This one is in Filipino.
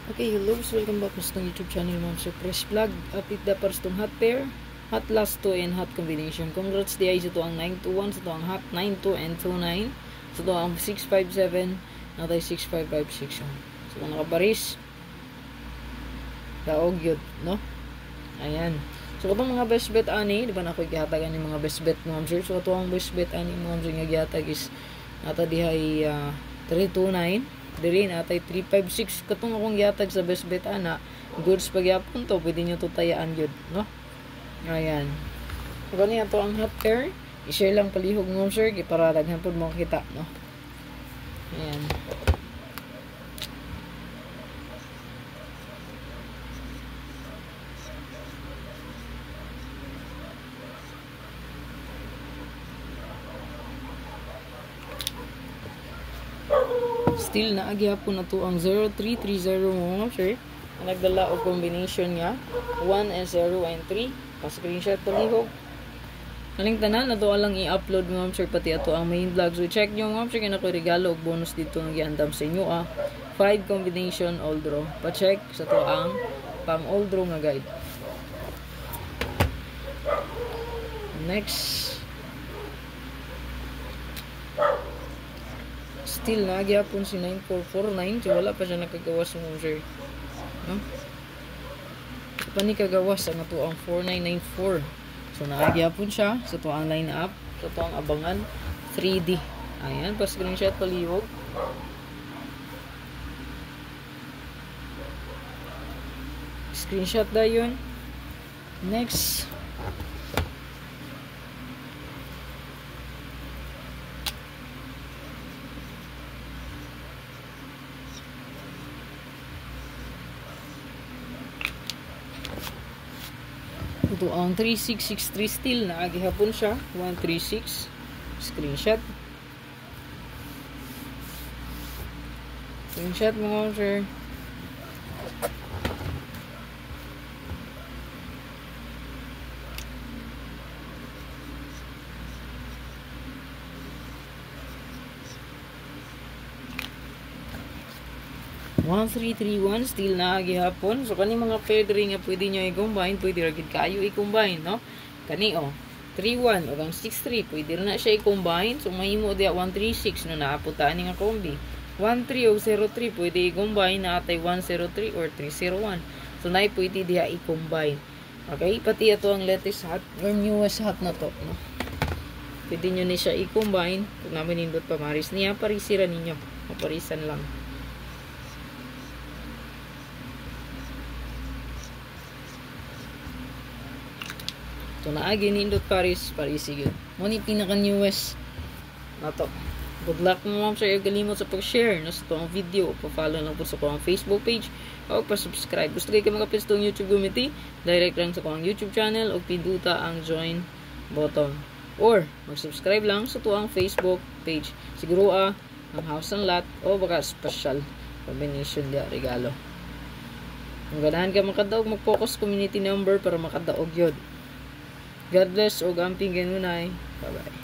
Okay, hello, welcome back sa YouTube channel mo sa Fresh Vlog. Update da para sa hot pair, hot last 2 and hot combination. Congrats di ay sa ang 921, sa ang hot 92 and 29, sa ang 657, natay 6556. So nakabaris. Daog yun, no? Ayan. So katong mga best bet ani, di ba na ako gihatagan ni mga best bet mo sir. So katong best bet ani mo sir nga gihatag is nata dihay 329. Diri natay 356 katong akong gihatag sa best bet ana. Goods pagyapon to, pwede nyo to tayaan yun, no? Ayan. Gani ato ang hot pair. I-share lang palihog mo sir para daghan pud mo kita, no? Ayan. Still naagyapon na to ang 0330 mo sir. Nagdala og combination nga 1 and 0 and 3. Pa-screenshot palihog. Kaling tanan na to alang i-upload mo sir pati ato ang main vlog. So check nyo nga sir kaya ko regalo og bonus dito nga giandam sa inyo 5 combination all draw. Pa-check sa to ang pang all draw nga guide. Next, still nagyapon si 9449 so wala pa siya nakagawas mo sir, no? Pa ni kagawas ang ato ang 4994 so nagyapon siya sa to ang line up sa to ang abangan 3D. Ayan, pa screenshot palihog. Screenshot da yun. Next, ito ang 3663 still naagihapon siya 136 screenshot mo sir. One 331 still naagihapon. So kani mga pair diri nga pwede nyo i-combine, pwede ra gid kayo i-combine, no? Kani 31 o ang 63 pwede ra na siya i-combine. So mahimo dia 136 no naaputaan ni nga kombi. 13 o 03 pwede i-combine na atay 103 or 301. So nay pwede dia i-combine. Okay, pati ato ang latest hot or newest hot na to, no? Pwede nyo ni siya i-combine. Kung namin nindot pa maris niya, parisira ninyo. Maparisan lang. So naagi nindot Paris sige. Mo ni pinaka newest na to. Good luck mo ma'am sir. Galimot sa pag-share no sa tong video. Pa-follow lang po sa kong Facebook page o pa-subscribe. Gusto kayo makapis tong YouTube community, direct lang sa kong YouTube channel o pinduta ang join button. Or mag-subscribe lang sa tuang Facebook page. Siguro ang house and lot o baka special combination dia regalo. Kung ganahan ka makadaog, mag-focus community number para makadaog yun. God bless o gamping ganunay. Bye-bye.